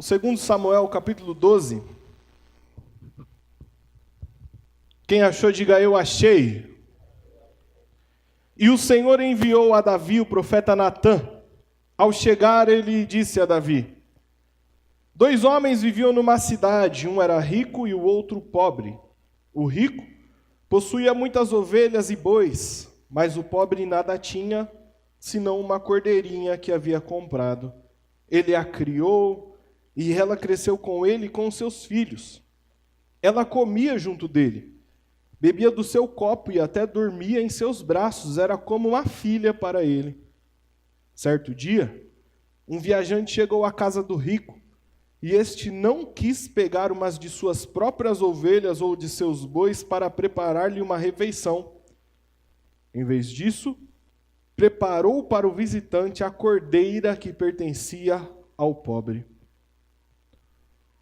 O 2 Samuel, capítulo 12. Quem achou, diga eu achei. E o Senhor enviou a Davi o profeta Natã. Ao chegar, ele disse a Davi: 2 homens viviam numa cidade, um era rico e o outro pobre. O rico possuía muitas ovelhas e bois, mas o pobre nada tinha, senão uma cordeirinha que havia comprado. Ele a criou, e ela cresceu com ele e com seus filhos. Ela comia junto dele, bebia do seu copo e até dormia em seus braços, era como uma filha para ele. Certo dia, um viajante chegou à casa do rico, e este não quis pegar umas de suas próprias ovelhas ou de seus bois para preparar-lhe uma refeição. Em vez disso, preparou para o visitante a cordeira que pertencia ao pobre.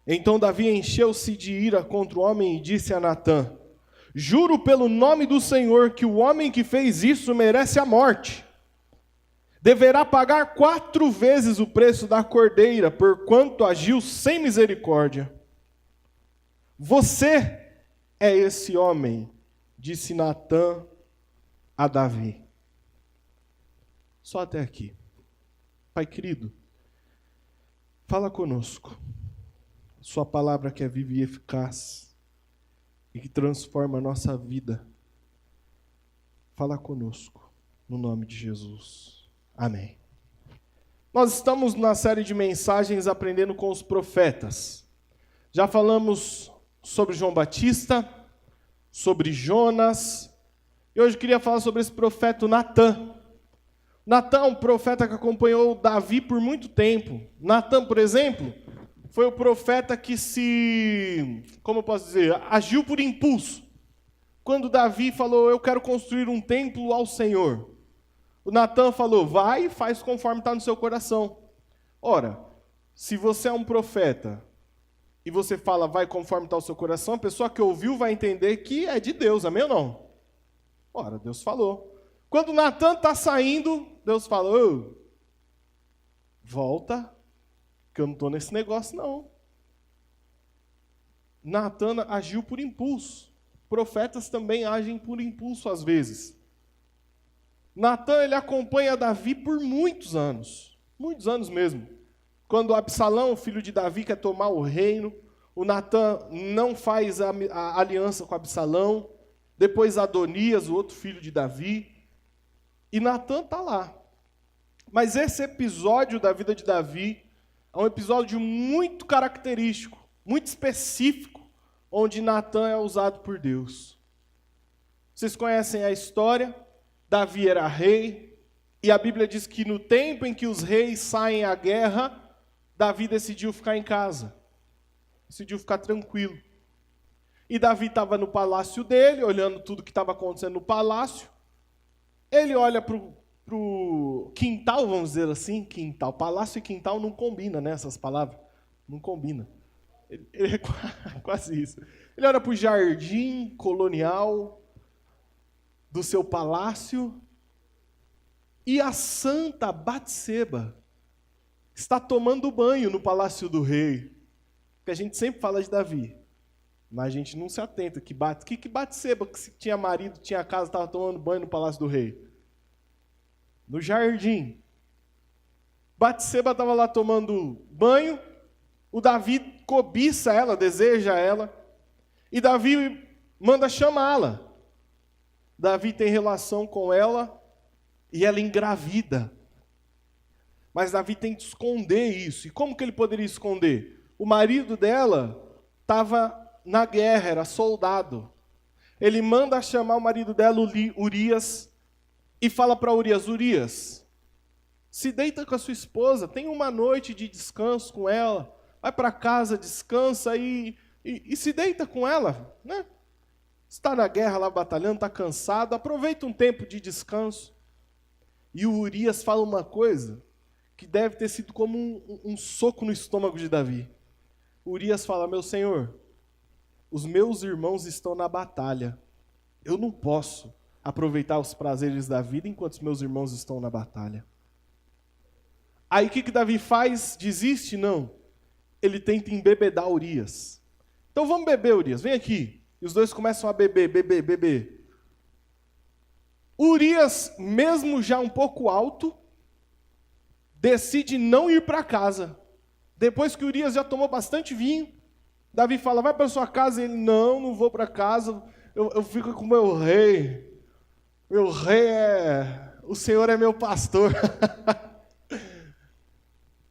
Então Davi encheu-se de ira contra o homem e disse a Natã: juro pelo nome do Senhor que o homem que fez isso merece a morte. Deverá pagar 4 vezes o preço da cordeira, porquanto agiu sem misericórdia. Você é esse homem, disse Natã a Davi. Só até aqui. Pai querido, fala conosco. Sua palavra que é viva e eficaz e que transforma a nossa vida. Fala conosco, no nome de Jesus. Amém. Nós estamos na série de mensagens aprendendo com os profetas. Já falamos sobre João Batista, sobre Jonas, e hoje eu queria falar sobre esse profeta Natã. Natã é um profeta que acompanhou Davi por muito tempo. Natã, por exemplo, foi o profeta que agiu por impulso. Quando Davi falou, eu quero construir um templo ao Senhor. O Natã falou, vai e faz conforme está no seu coração. Ora, se você é um profeta e você fala, vai conforme está o seu coração, a pessoa que ouviu vai entender que é de Deus, amém ou não? Ora, Deus falou. Quando Natã está saindo, Deus fala, volta, que eu não estou nesse negócio não. Natã agiu por impulso. Profetas também agem por impulso às vezes. Natã, ele acompanha Davi por muitos anos mesmo. Quando Absalão, filho de Davi, quer tomar o reino, o Natã não faz a aliança com Absalão, depois Adonias, o outro filho de Davi, e Natã está lá. Mas esse episódio da vida de Davi é um episódio muito característico, muito específico, onde Natã é usado por Deus. Vocês conhecem a história? Davi era rei, e a Bíblia diz que no tempo em que os reis saem à guerra, Davi decidiu ficar em casa, decidiu ficar tranquilo. E Davi estava no palácio dele, olhando tudo que estava acontecendo no palácio. Ele olha para o quintal, vamos dizer assim, quintal. Palácio e quintal não combina, né, essas palavras? Não combina. Ele é quase isso. Ele olha para o jardim colonial do seu palácio, e a santa Batseba está tomando banho no palácio do rei. Porque a gente sempre fala de Davi, mas a gente não se atenta. Que Batseba, que tinha marido, tinha casa, estava tomando banho no palácio do rei? No jardim. Batseba estava lá tomando banho, o Davi cobiça ela, deseja ela, e Davi manda chamá-la. Davi tem relação com ela e ela engravida. Mas Davi tem que esconder isso. E como que ele poderia esconder? O marido dela estava na guerra, era soldado. Ele manda chamar o marido dela, Urias, e fala para Urias, Urias, se deita com a sua esposa, tem uma noite de descanso com ela, vai para casa, descansa e se deita com ela, né? Está na guerra lá batalhando, está cansado, aproveita um tempo de descanso. E o Urias fala uma coisa que deve ter sido como um soco no estômago de Davi. O Urias fala, meu senhor, os meus irmãos estão na batalha. Eu não posso aproveitar os prazeres da vida enquanto os meus irmãos estão na batalha. Aí o que Davi faz? Desiste? Não. ele tenta embebedar Urias. Então vamos beber, Urias, vem aqui. E os dois começam a beber. Urias, mesmo já um pouco alto, decide não ir para casa. Depois que Urias já tomou bastante vinho, Davi fala, vai para sua casa. E ele, não vou para casa, eu fico com o meu rei. Meu rei o Senhor é meu pastor.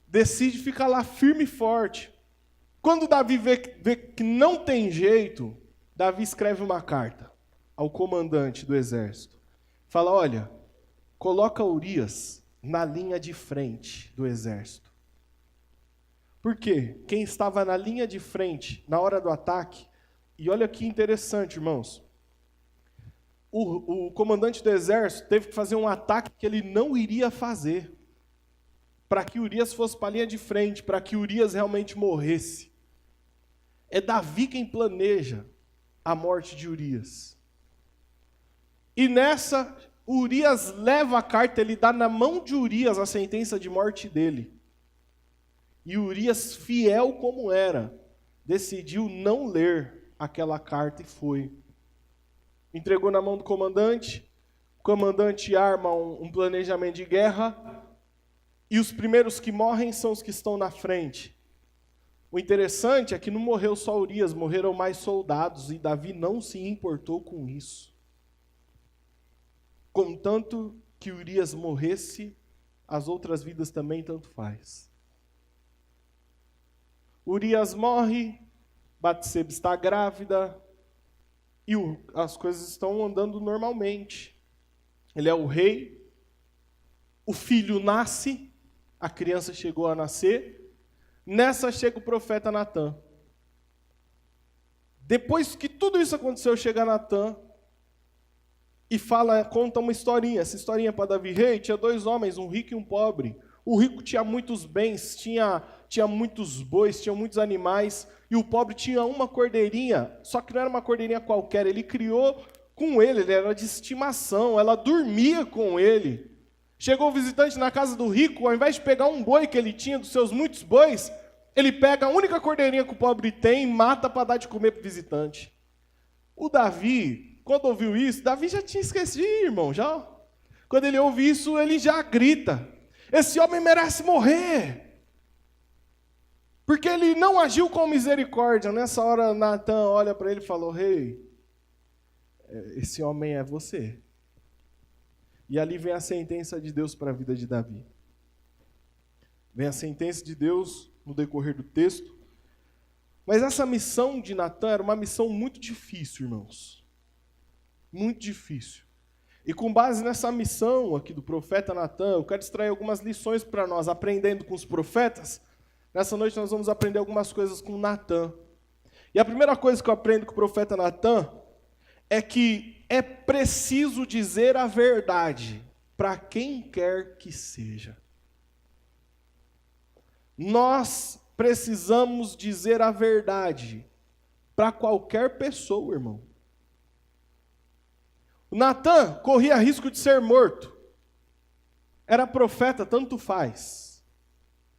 Decide ficar lá firme e forte. Quando Davi vê que não tem jeito, Davi escreve uma carta ao comandante do exército. Fala, olha, coloca Urias na linha de frente do exército. Por quê? Quem estava na linha de frente, na hora do ataque, e olha que interessante, irmãos, o comandante do exército teve que fazer um ataque que ele não iria fazer, para que Urias fosse para a linha de frente, para que Urias realmente morresse. É Davi quem planeja a morte de Urias. E nessa, Urias leva a carta, ele dá na mão de Urias a sentença de morte dele. E Urias, fiel como era, decidiu não ler aquela carta e foi. Entregou na mão do comandante, o comandante arma um planejamento de guerra, e os primeiros que morrem são os que estão na frente. O interessante é que não morreu só Urias, morreram mais soldados, e Davi não se importou com isso. Contanto que Urias morresse, as outras vidas também tanto faz. Urias morre, Batseba está grávida, e as coisas estão andando normalmente. Ele é o rei, o filho nasce, a criança chegou a nascer, nessa chega o profeta Natã. Depois que tudo isso aconteceu, chega Natã e conta uma historinha. Essa historinha para Davi rei, tinha 2 homens, um rico e um pobre. O rico tinha muitos bens, tinha muitos bois, tinha muitos animais, e o pobre tinha uma cordeirinha, só que não era uma cordeirinha qualquer, ele criou com ele era de estimação, ela dormia com ele. Chegou o visitante na casa do rico, ao invés de pegar um boi que ele tinha, dos seus muitos bois, ele pega a única cordeirinha que o pobre tem e mata para dar de comer para o visitante. O Davi, quando ouviu isso, Davi já tinha esquecido, irmão, já. Quando ele ouve isso, ele já grita, esse homem merece morrer. Porque ele não agiu com misericórdia. Nessa hora, Natã olha para ele e falou, rei, esse homem é você. E ali vem a sentença de Deus para a vida de Davi. Vem a sentença de Deus no decorrer do texto. Mas essa missão de Natã era uma missão muito difícil, irmãos. Muito difícil. E com base nessa missão aqui do profeta Natã, eu quero extrair algumas lições para nós, aprendendo com os profetas. Nessa noite nós vamos aprender algumas coisas com Natã. E a primeira coisa que eu aprendo com o profeta Natã é que é preciso dizer a verdade para quem quer que seja. Nós precisamos dizer a verdade para qualquer pessoa, irmão. O Natã corria risco de ser morto. Era profeta, tanto faz.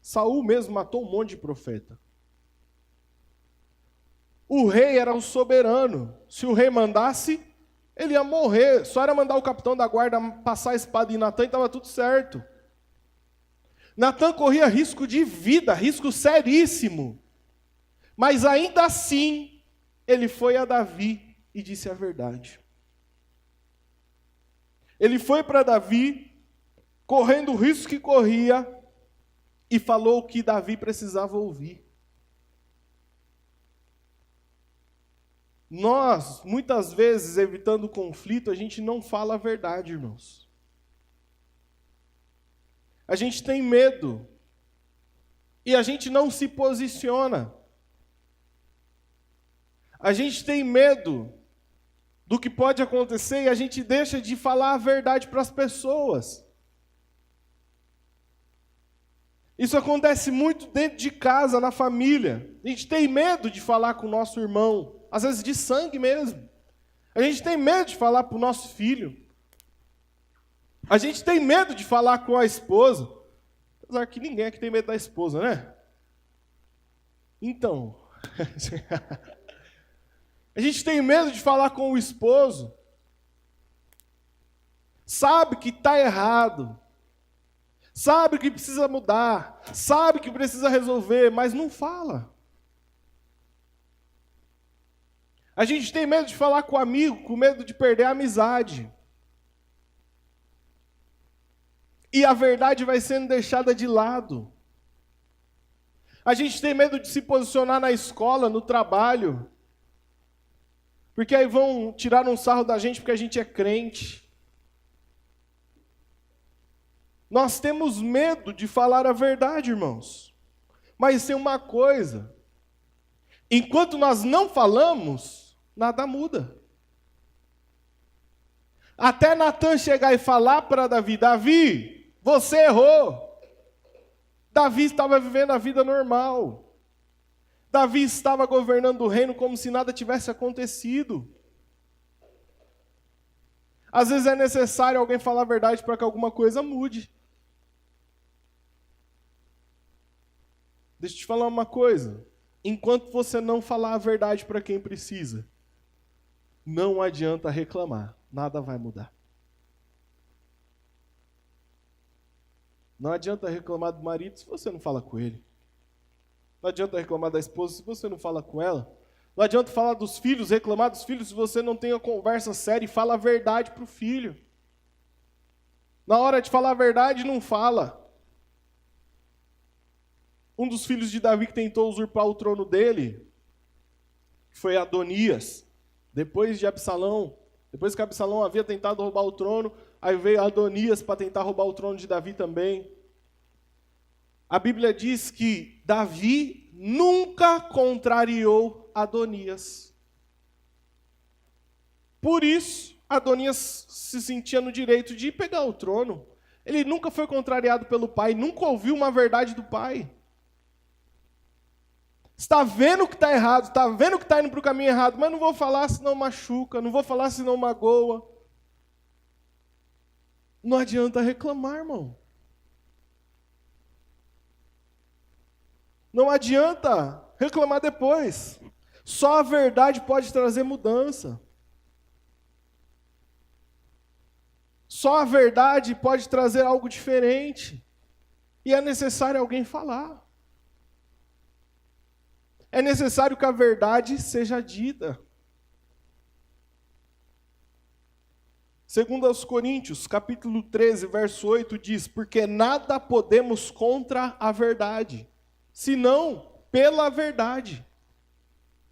Saul mesmo matou um monte de profeta. O rei era o soberano. Se o rei mandasse, ele ia morrer. Só era mandar o capitão da guarda passar a espada em Natã e estava tudo certo. Natã corria risco de vida, risco seríssimo. Mas ainda assim, ele foi a Davi e disse a verdade. Ele foi para Davi, correndo o risco que corria, e falou o que Davi precisava ouvir. Nós, muitas vezes, evitando conflito, a gente não fala a verdade, irmãos. A gente tem medo. E a gente não se posiciona. A gente tem medo do que pode acontecer e a gente deixa de falar a verdade para as pessoas. Isso acontece muito dentro de casa, na família. A gente tem medo de falar com o nosso irmão, às vezes de sangue mesmo. A gente tem medo de falar para o nosso filho. A gente tem medo de falar com a esposa. Apesar que ninguém aqui tem medo da esposa, né? Então, a gente tem medo de falar com o esposo, sabe que está errado, sabe que precisa mudar, sabe que precisa resolver, mas não fala. A gente tem medo de falar com o amigo, com medo de perder a amizade. E a verdade vai sendo deixada de lado. A gente tem medo de se posicionar na escola, no trabalho, porque aí vão tirar um sarro da gente porque a gente é crente. Nós temos medo de falar a verdade, irmãos. Mas tem uma coisa: enquanto nós não falamos, nada muda. Até Natan chegar e falar para Davi: Davi, você errou. Davi estava vivendo a vida normal. Davi estava governando o reino como se nada tivesse acontecido. Às vezes é necessário alguém falar a verdade para que alguma coisa mude. Deixa eu te falar uma coisa. Enquanto você não falar a verdade para quem precisa, não adianta reclamar. Nada vai mudar. Não adianta reclamar do marido se você não fala com ele. Não adianta reclamar da esposa se você não fala com ela. Não adianta falar dos filhos, reclamar dos filhos se você não tem uma conversa séria e fala a verdade para o filho. Na hora de falar a verdade, não fala. Um dos filhos de Davi que tentou usurpar o trono dele foi Adonias. Depois que Absalão havia tentado roubar o trono, aí veio Adonias para tentar roubar o trono de Davi também. A Bíblia diz que Davi nunca contrariou Adonias. Por isso, Adonias se sentia no direito de pegar o trono. Ele nunca foi contrariado pelo pai, nunca ouviu uma verdade do pai. Está vendo que está errado, está vendo que está indo para o caminho errado, mas não vou falar senão machuca, não vou falar senão magoa. Não adianta reclamar, irmão. Não adianta reclamar depois. Só a verdade pode trazer mudança. Só a verdade pode trazer algo diferente. E é necessário alguém falar. É necessário que a verdade seja dita. Segundo aos Coríntios, capítulo 13, verso 8, diz: porque nada podemos contra a verdade, senão pela verdade.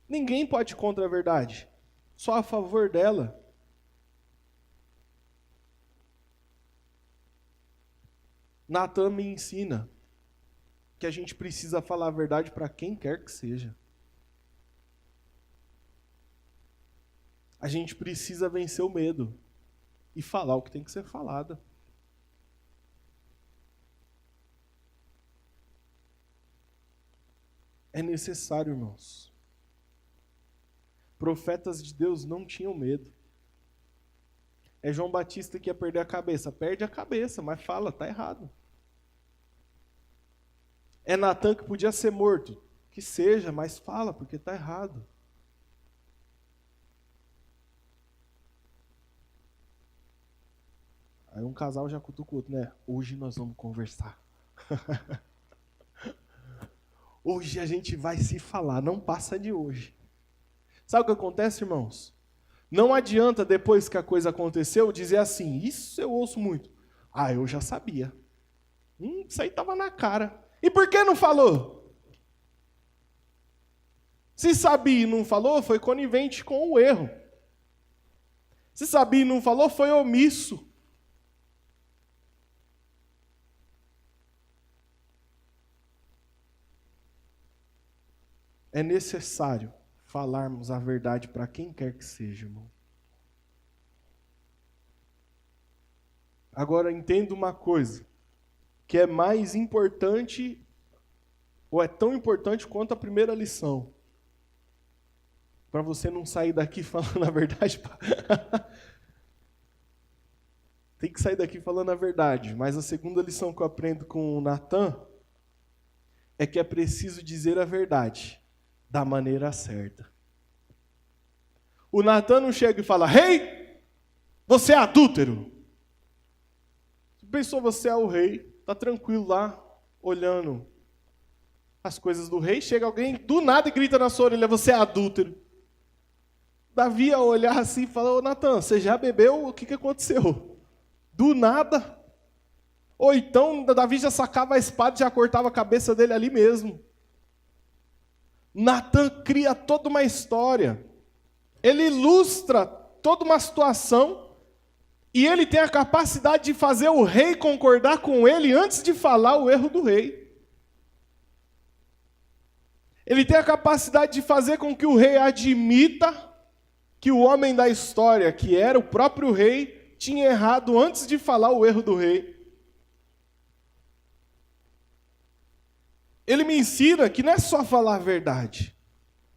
Ninguém pode contra a verdade, só a favor dela. Natan me ensina que a gente precisa falar a verdade para quem quer que seja. A gente precisa vencer o medo e falar o que tem que ser falado. É necessário, irmãos. Profetas de Deus não tinham medo. É João Batista que ia perder a cabeça. Perde a cabeça, mas fala, está errado. É Natan que podia ser morto. Que seja, mas fala, porque está errado. Aí um casal já cutuca o outro, né? Hoje nós vamos conversar. Hoje a gente vai se falar, não passa de hoje. Sabe o que acontece, irmãos? Não adianta, depois que a coisa aconteceu, dizer assim, isso eu ouço muito. Ah, eu já sabia. Isso aí estava na cara. E por que não falou? Se sabia e não falou, foi conivente com o erro. Se sabia e não falou, foi omisso. É necessário falarmos a verdade para quem quer que seja, irmão. Agora, entenda uma coisa, que é mais importante, ou é tão importante quanto a primeira lição. Para você não sair daqui falando a verdade. Tem que sair daqui falando a verdade. Mas a segunda lição que eu aprendo com o Natan é que é preciso dizer a verdade da maneira certa. O Natan não chega e fala: rei, você é adúltero. Pensou, você é o rei, está tranquilo lá, olhando as coisas do rei, chega alguém do nada e grita na sua orelha: você é adúltero. Davi ia olhar assim e falar: ô Natan, você já bebeu? O que aconteceu? Do nada. Ou então Davi já sacava a espada e já cortava a cabeça dele ali mesmo. Natan cria toda uma história. Ele ilustra toda uma situação e ele tem a capacidade de fazer o rei concordar com ele antes de falar o erro do rei. Ele tem a capacidade de fazer com que o rei admita que o homem da história, que era o próprio rei, tinha errado antes de falar o erro do rei. Ele me ensina que não é só falar a verdade,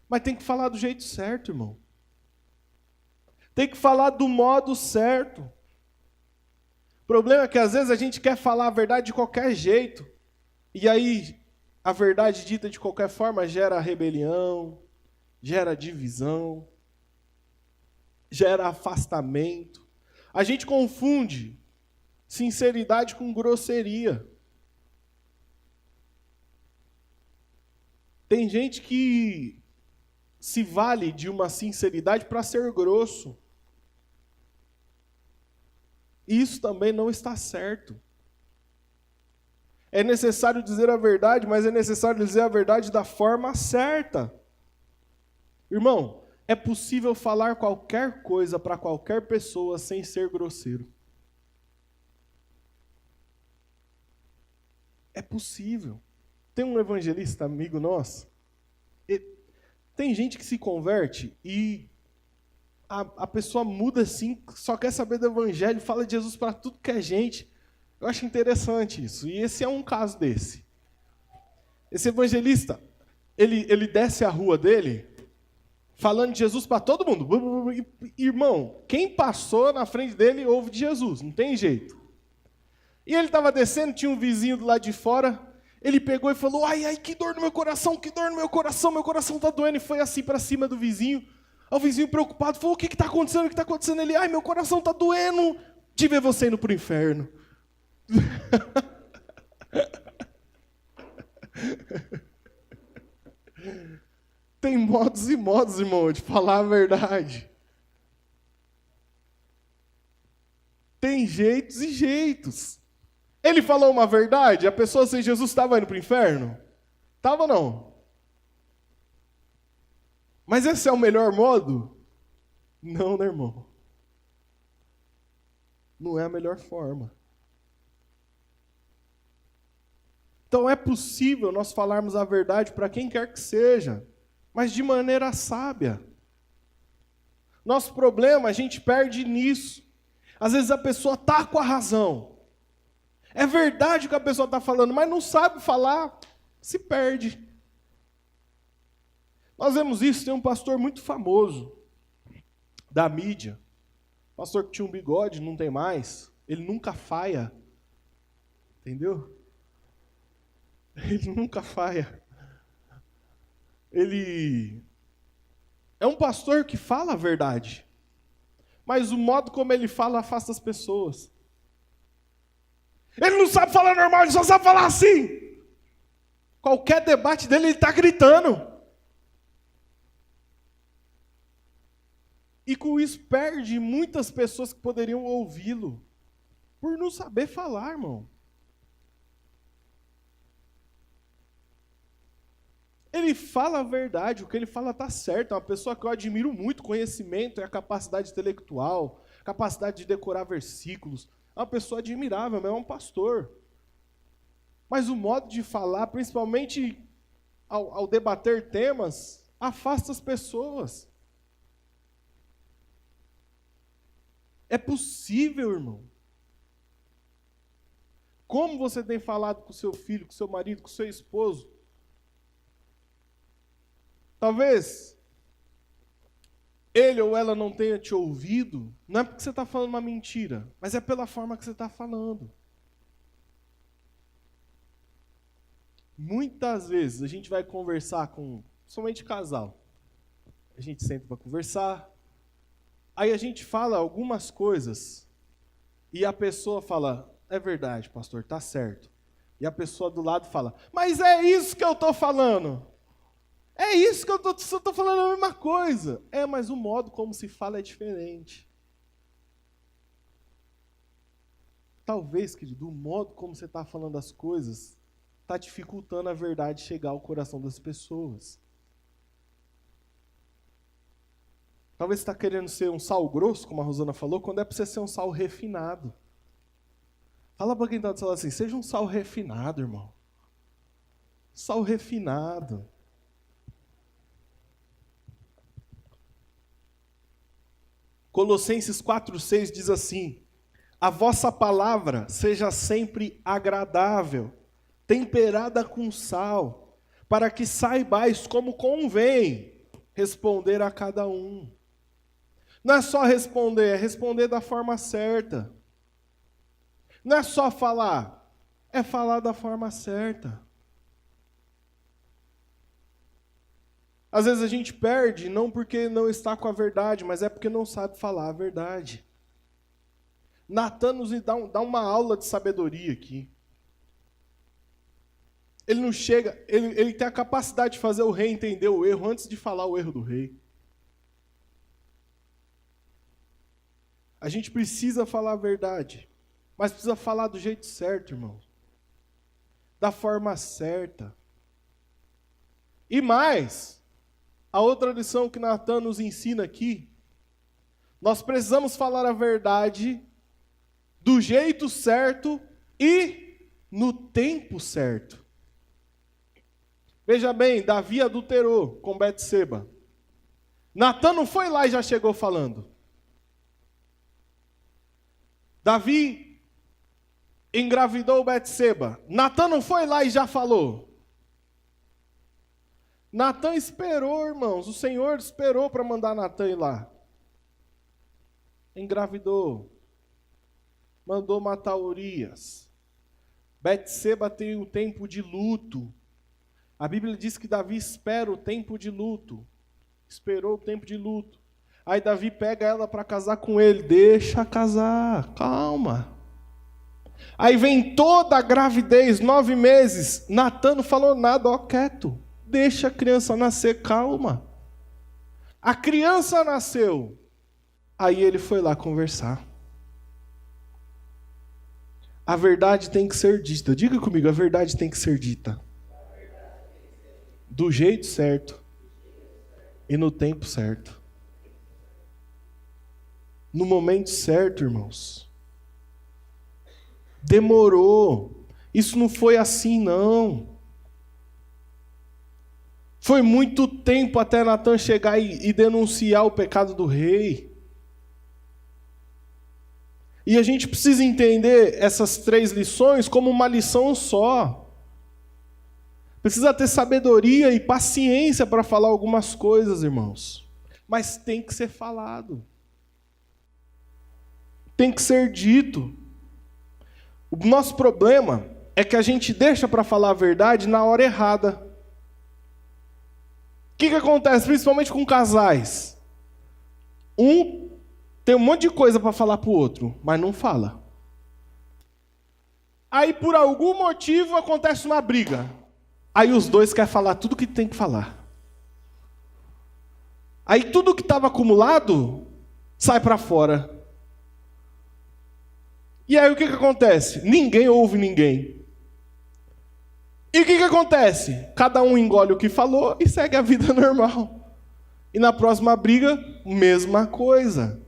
mas tem que falar do jeito certo, irmão. Tem que falar do modo certo. O problema é que às vezes a gente quer falar a verdade de qualquer jeito, e aí a verdade dita de qualquer forma gera rebelião, gera divisão, gera afastamento. A gente confunde sinceridade com grosseria. Tem gente que se vale de uma sinceridade para ser grosso. Isso também não está certo. É necessário dizer a verdade, mas é necessário dizer a verdade da forma certa. Irmão, é possível falar qualquer coisa para qualquer pessoa sem ser grosseiro. É possível. Tem um evangelista amigo nosso, tem gente que se converte e a pessoa muda assim, só quer saber do evangelho, fala de Jesus para tudo que é gente. Eu acho interessante isso, e esse é um caso desse. Esse evangelista, ele desce a rua dele, falando de Jesus para todo mundo. Irmão, quem passou na frente dele ouve de Jesus, não tem jeito. E ele estava descendo, tinha um vizinho do lado de fora, ele pegou e falou: ai, ai, que dor no meu coração, meu coração está doendo. E foi assim para cima do vizinho. O vizinho preocupado falou: o que está acontecendo, o que está acontecendo? Ele: ai, meu coração está doendo de ver você indo para o inferno. Tem modos e modos, irmão, de falar a verdade. Tem jeitos e jeitos. Ele falou uma verdade, a pessoa sem Jesus estava indo para o inferno? Estava não. Mas esse é o melhor modo? Não, né, irmão? Não é a melhor forma. Então é possível nós falarmos a verdade para quem quer que seja, mas de maneira sábia. Nosso problema, a gente perde nisso. Às vezes a pessoa está com a razão. É verdade o que a pessoa está falando, mas não sabe falar, se perde. Nós vemos isso, tem um pastor muito famoso da mídia. Pastor que tinha um bigode, não tem mais. Ele nunca faia. Entendeu? Ele nunca faia. Ele é um pastor que fala a verdade, mas o modo como ele fala afasta as pessoas. Ele não sabe falar normal, ele só sabe falar assim. Qualquer debate dele, ele está gritando. E com isso perde muitas pessoas que poderiam ouvi-lo, por não saber falar, irmão. Ele fala a verdade, o que ele fala está certo. É uma pessoa que eu admiro muito, conhecimento, é a capacidade intelectual, capacidade de decorar versículos. É uma pessoa admirável, mas é um pastor. Mas o modo de falar, principalmente ao debater temas, afasta as pessoas. É possível, irmão. Como você tem falado com o seu filho, com o seu marido, com o seu esposo? Talvez ele ou ela não tenha te ouvido, não é porque você está falando uma mentira, mas é pela forma que você está falando. Muitas vezes a gente vai conversar com somente casal. A gente senta para conversar. Aí a gente fala algumas coisas e a pessoa fala, é verdade, pastor, tá certo. E a pessoa do lado fala, mas é isso que eu estou falando. É isso que eu estou falando a mesma coisa. É, mas o modo como se fala é diferente. Talvez, querido, o modo como você está falando as coisas está dificultando a verdade chegar ao coração das pessoas. Talvez você está querendo ser um sal grosso, como a Rosana falou, quando é para você ser um sal refinado. Fala para quem está do seu lado assim, seja um sal refinado, irmão. Sal refinado. Colossenses 4,6 diz assim, a vossa palavra seja sempre agradável, temperada com sal, para que saibais como convém responder a cada um. Não é só responder, é responder da forma certa. Não é só falar, é falar da forma certa. Às vezes a gente perde, não porque não está com a verdade, mas é porque não sabe falar a verdade. Natan nos dá uma aula de sabedoria aqui. Ele não chega, ele tem a capacidade de fazer o rei entender o erro antes de falar o erro do rei. A gente precisa falar a verdade, mas precisa falar do jeito certo, irmão. Da forma certa. E mais, a outra lição que Natan nos ensina aqui, nós precisamos falar a verdade do jeito certo e no tempo certo. Veja bem, Davi adulterou com Betseba. Natan não foi lá e já chegou falando. Davi engravidou Betseba. Natan não foi lá e já falou. Natan esperou, irmãos. O Senhor esperou para mandar Natan ir lá. Engravidou. Mandou matar Urias. Betseba tem o tempo de luto. A Bíblia diz que Davi espera o tempo de luto. Esperou o tempo de luto. Aí Davi pega ela para casar com ele. Deixa casar, calma. Aí vem toda a gravidez, 9 meses. Natan não falou nada, ó, quieto. Deixa a criança nascer, calma. A criança nasceu. Aí ele foi lá conversar. A verdade tem que ser dita. Diga comigo, a verdade tem que ser dita. Do jeito certo. E no tempo certo. No momento certo, irmãos. Demorou. Isso não foi assim, não. Foi muito tempo até Natan chegar e denunciar o pecado do rei. E a gente precisa entender essas 3 lições como uma lição só. Precisa ter sabedoria e paciência para falar algumas coisas, irmãos. Mas tem que ser falado. Tem que ser dito. O nosso problema é que a gente deixa para falar a verdade na hora errada. O que acontece, principalmente com casais? Um tem um monte de coisa para falar para o outro, mas não fala. Aí, por algum motivo, acontece uma briga. Aí os dois querem falar tudo que tem que falar. Aí tudo que estava acumulado sai para fora. E aí o que acontece? Ninguém ouve ninguém. E o que acontece? Cada um engole o que falou e segue a vida normal. E na próxima briga, mesma coisa.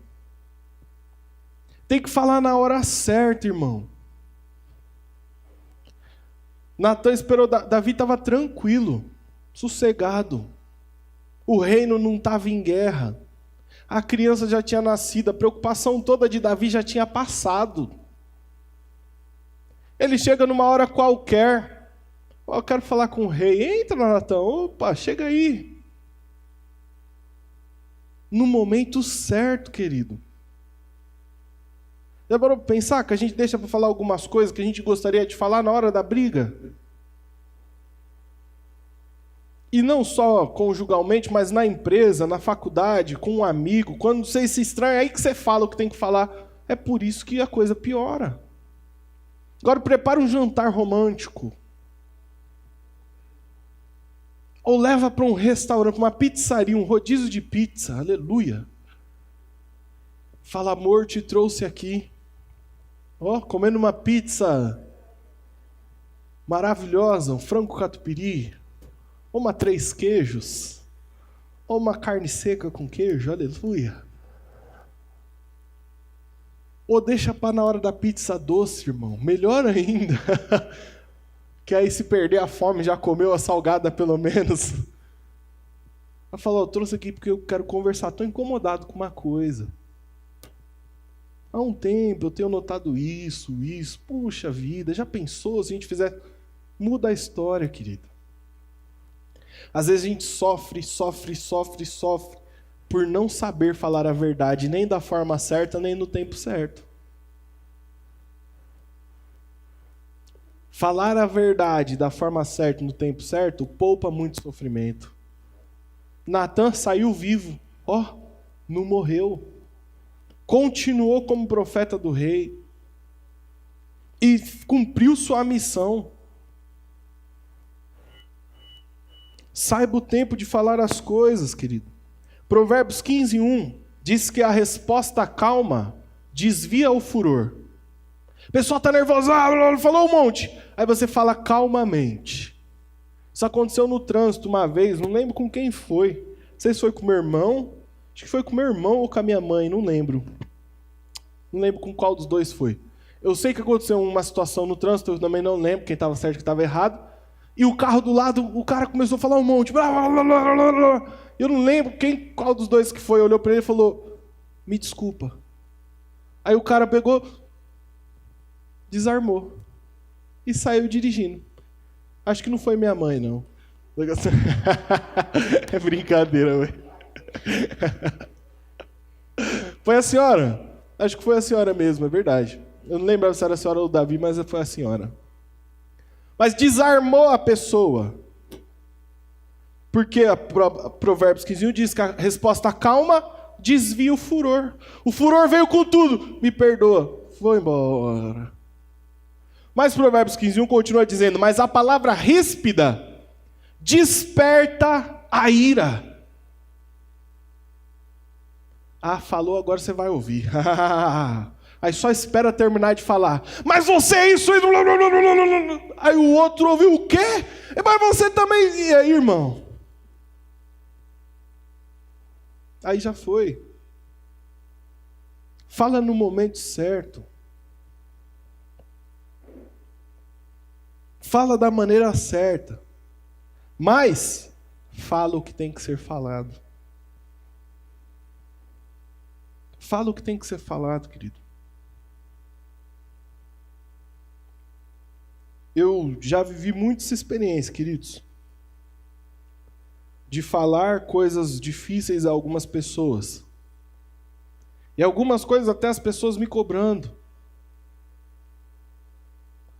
Tem que falar na hora certa, irmão. Natan esperou, Davi estava tranquilo, sossegado. O reino não estava em guerra. A criança já tinha nascido, a preocupação toda de Davi já tinha passado. Ele chega numa hora qualquer. Eu quero falar com o rei. Entra, Natan. Opa, chega aí. No momento certo, querido. Já parou para pensar que a gente deixa para falar algumas coisas que a gente gostaria de falar na hora da briga? E não só conjugalmente, mas na empresa, na faculdade, com um amigo. Quando você se estranha, é aí que você fala o que tem que falar. É por isso que a coisa piora. Agora prepara um jantar romântico. Ou leva para um restaurante, uma pizzaria, um rodízio de pizza. Aleluia. Fala, amor, te trouxe aqui. Ó, comendo uma pizza maravilhosa, um frango catupiry. Ou uma 3 queijos. Ou uma carne seca com queijo. Aleluia. Ou deixa para na hora da pizza doce, irmão. Melhor ainda. Que aí se perder a fome, já comeu a salgada pelo menos. Ela falou, eu trouxe aqui porque eu quero conversar. Estou incomodado com uma coisa. Há um tempo eu tenho notado isso. Puxa vida, já pensou se a gente fizer... Muda a história, querido. Às vezes a gente sofre por não saber falar a verdade, nem da forma certa, nem no tempo certo. Falar a verdade da forma certa, no tempo certo, poupa muito sofrimento. Natan saiu vivo, não morreu. Continuou como profeta do rei. E cumpriu sua missão. Saiba o tempo de falar as coisas, querido. Provérbios 15:1 diz que a resposta calma desvia o furor. O pessoal está nervoso, falou um monte. Aí você fala calmamente. Isso aconteceu no trânsito uma vez, não lembro com quem foi. Não sei se foi com meu irmão, acho que foi com meu irmão ou com a minha mãe, não lembro. Não lembro com qual dos dois foi. Eu sei que aconteceu uma situação no trânsito, eu também não lembro quem estava certo e quem estava errado. E o carro do lado, o cara começou a falar um monte. Eu não lembro qual dos dois que foi. Olhou para ele e falou, me desculpa. Aí o cara pegou, desarmou e saiu dirigindo. Acho que não foi minha mãe, não. É brincadeira, ué. Foi a senhora? Acho que foi a senhora mesmo, é verdade. Eu não lembro se era a senhora ou o Davi, mas foi a senhora. Mas desarmou a pessoa. Porque Provérbios 15:1 diz que a resposta calma desvia o furor. O furor veio com tudo. Me perdoa. Foi embora. Mas Provérbios 15:1 continua dizendo, mas a palavra ríspida desperta a ira. Falou, agora você vai ouvir. Aí só espera terminar de falar. Mas você é isso. Aí o outro ouviu o quê? Mas você também. E aí, irmão? Aí já foi. Fala no momento certo. Fala da maneira certa. Mas fala o que tem que ser falado. Fala o que tem que ser falado, querido. Eu já vivi muita essa experiência, queridos, de falar coisas difíceis a algumas pessoas. E algumas coisas até as pessoas me cobrando.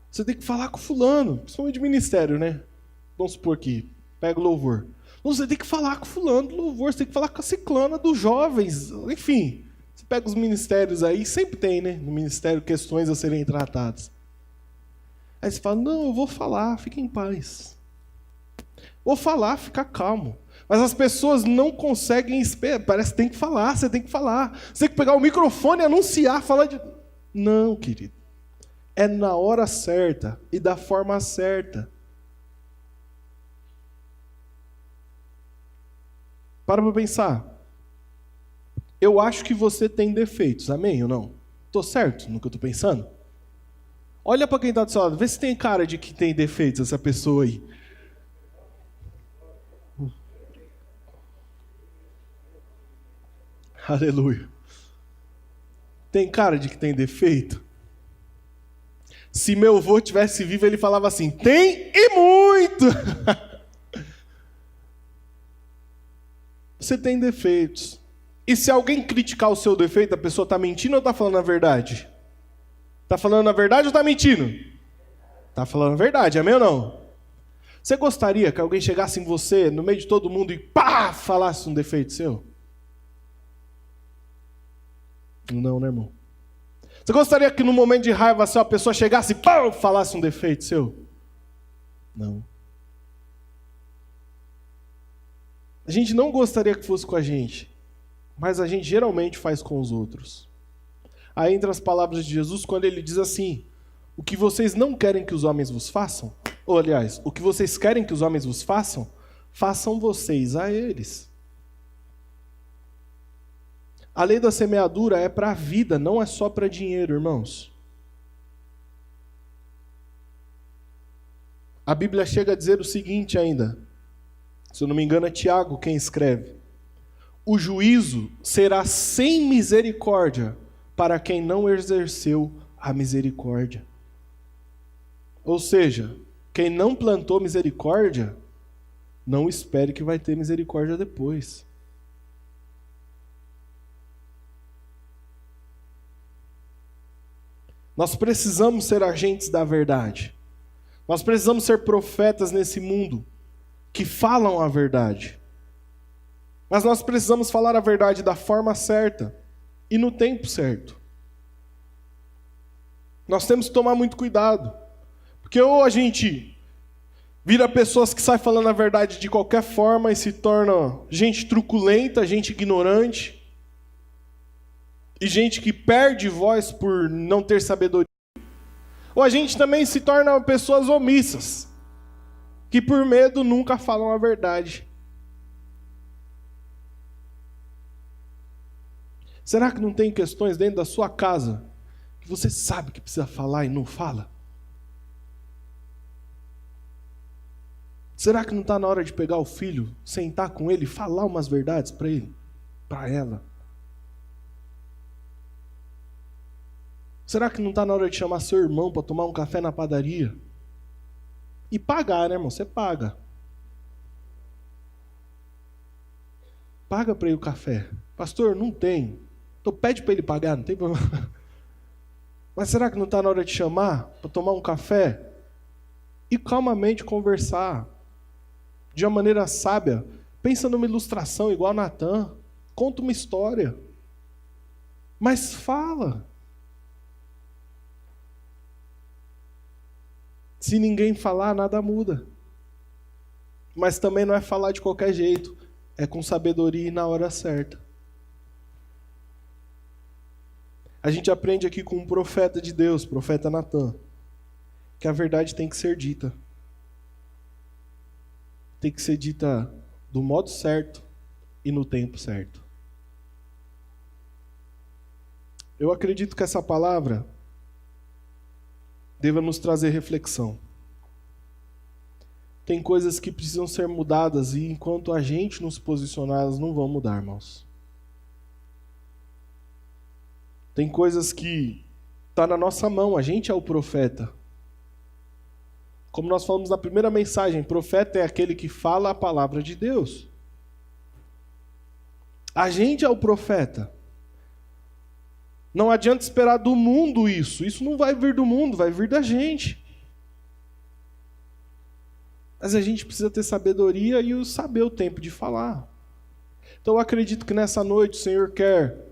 Você tem que falar com fulano, principalmente de ministério, né? Vamos supor que pega o louvor. Você tem que falar com fulano do louvor, você tem que falar com a ciclana dos jovens, enfim. Você pega os ministérios aí, sempre tem, né? No ministério, questões a serem tratadas. Aí você fala, não, eu vou falar, fica em paz. Vou falar, fica calmo. Mas as pessoas não conseguem esperar, parece que tem que falar, você tem que falar. Você tem que pegar o microfone e anunciar, falar de... Não, querido. É na hora certa e da forma certa. Para pensar. Eu acho que você tem defeitos, amém ou não? Estou certo no que eu estou pensando? Olha para quem está do seu lado, vê se tem cara de que tem defeitos essa pessoa aí. Aleluia. Tem cara de que tem defeito? Se meu avô tivesse vivo, ele falava assim, tem e muito! Você tem defeitos. E se alguém criticar o seu defeito, a pessoa está mentindo ou está falando a verdade? Está falando a verdade ou está mentindo? Está falando a verdade, amém ou não? Você gostaria que alguém chegasse em você, no meio de todo mundo, e pá, falasse um defeito seu? Não, né, irmão? Você gostaria que no momento de raiva a pessoa chegasse e pá, falasse um defeito seu? Não. A gente não gostaria que fosse com a gente, mas a gente geralmente faz com os outros. Aí entra as palavras de Jesus quando ele diz assim: o que vocês não querem que os homens vos façam, ou aliás, o que vocês querem que os homens vos façam, façam vocês a eles. A lei da semeadura é para a vida, não é só para dinheiro, irmãos. A Bíblia chega a dizer o seguinte ainda, se eu não me engano é Tiago quem escreve: o juízo será sem misericórdia para quem não exerceu a misericórdia. Ou seja, quem não plantou misericórdia, não espere que vai ter misericórdia depois. Nós precisamos ser agentes da verdade. Nós precisamos ser profetas nesse mundo que falam a verdade. Mas nós precisamos falar a verdade da forma certa e no tempo certo. Nós temos que tomar muito cuidado. Porque ou a gente vira pessoas que saem falando a verdade de qualquer forma e se torna gente truculenta, gente ignorante, e gente que perde voz por não ter sabedoria. Ou a gente também se torna pessoas omissas, que por medo nunca falam a verdade. Será que não tem questões dentro da sua casa que você sabe que precisa falar e não fala? Será que não está na hora de pegar o filho, sentar com ele e falar umas verdades para ele, para ela? Será que não está na hora de chamar seu irmão para tomar um café na padaria? E pagar, né, irmão? Você paga. Paga para ele o café. Pastor, não tem. Então pede para ele pagar, não tem problema. Mas será que não está na hora de chamar para tomar um café e calmamente conversar de uma maneira sábia? Pensa numa ilustração igual Natan. Conta uma história. Mas fala. Se ninguém falar, nada muda. Mas também não é falar de qualquer jeito. É com sabedoria e na hora certa. A gente aprende aqui com um profeta de Deus, profeta Natan, que a verdade tem que ser dita. Tem que ser dita do modo certo e no tempo certo. Eu acredito que essa palavra deva nos trazer reflexão. Tem coisas que precisam ser mudadas e enquanto a gente nos posicionar, elas não vão mudar, irmãos. Tem coisas que estão na nossa mão, a gente é o profeta. Como nós falamos na primeira mensagem, profeta é aquele que fala a palavra de Deus. A gente é o profeta. Não adianta esperar do mundo isso. Isso não vai vir do mundo, vai vir da gente. Mas a gente precisa ter sabedoria e saber o tempo de falar. Então eu acredito que nessa noite o Senhor quer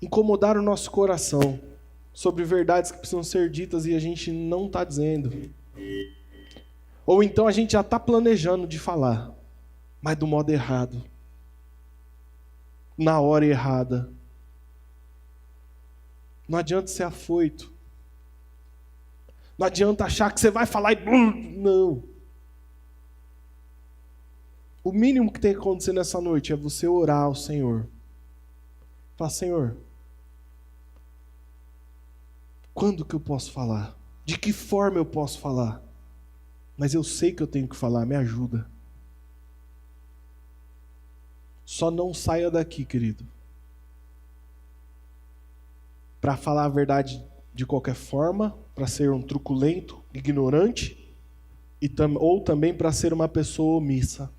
incomodar o nosso coração sobre verdades que precisam ser ditas e a gente não está dizendo. Ou então a gente já está planejando de falar, mas do modo errado. Na hora errada. Não adianta ser afoito. Não adianta achar que você vai falar e... Não. O mínimo que tem que acontecer nessa noite é você orar ao Senhor. Falar, Senhor, quando que eu posso falar? De que forma eu posso falar? Mas eu sei que eu tenho que falar, me ajuda. Só não saia daqui, querido, para falar a verdade de qualquer forma, para ser um truculento, ignorante, ou também para ser uma pessoa omissa.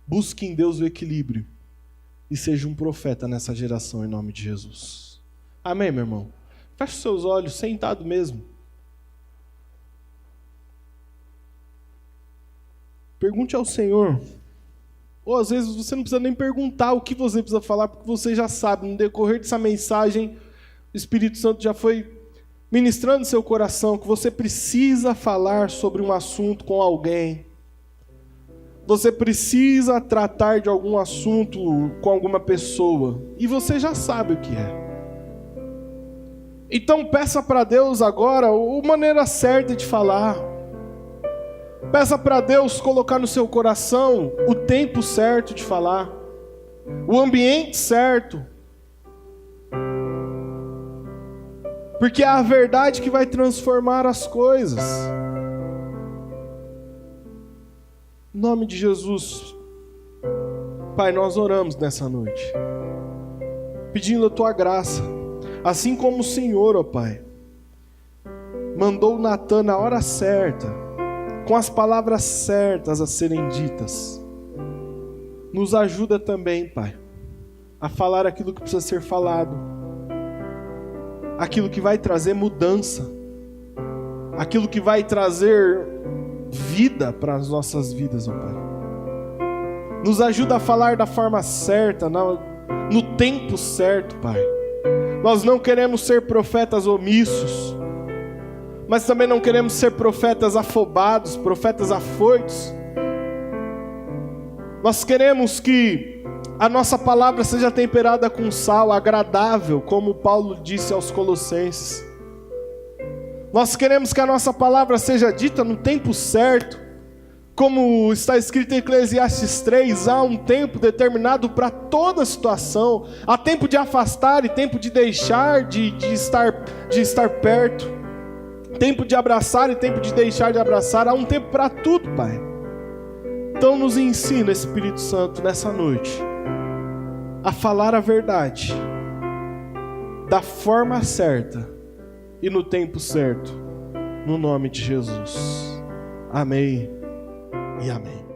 Busque em Deus o equilíbrio e seja um profeta nessa geração em nome de Jesus. Amém, meu irmão? Feche seus olhos, sentado mesmo. Pergunte ao Senhor. Ou às vezes você não precisa nem perguntar o que você precisa falar, porque você já sabe. No decorrer dessa mensagem, o Espírito Santo já foi ministrando seu coração que você precisa falar sobre um assunto com alguém. Você precisa tratar de algum assunto com alguma pessoa. E você já sabe o que é. Então peça para Deus agora a maneira certa de falar. Peça para Deus colocar no seu coração o tempo certo de falar. O ambiente certo. Porque é a verdade que vai transformar as coisas. Em nome de Jesus, Pai, nós oramos nessa noite, pedindo a Tua graça, assim como o Senhor, ó Pai, mandou Natan na hora certa, com as palavras certas a serem ditas. Nos ajuda também, Pai, a falar aquilo que precisa ser falado, aquilo que vai trazer mudança, aquilo que vai trazer vida para as nossas vidas, ó Pai. Nos ajuda a falar da forma certa, no tempo certo, Pai. Nós não queremos ser profetas omissos, mas também não queremos ser profetas afobados, profetas afoitos. Nós queremos que a nossa palavra seja temperada com sal, agradável, como Paulo disse aos Colossenses. Nós queremos que a nossa palavra seja dita no tempo certo, como está escrito em Eclesiastes 3, há um tempo determinado para toda situação, há tempo de afastar e tempo de deixar de estar perto, tempo de abraçar e tempo de deixar de abraçar, há um tempo para tudo, Pai. Então nos ensina, Espírito Santo, nessa noite, a falar a verdade, da forma certa e no tempo certo, no nome de Jesus. Amém e amém.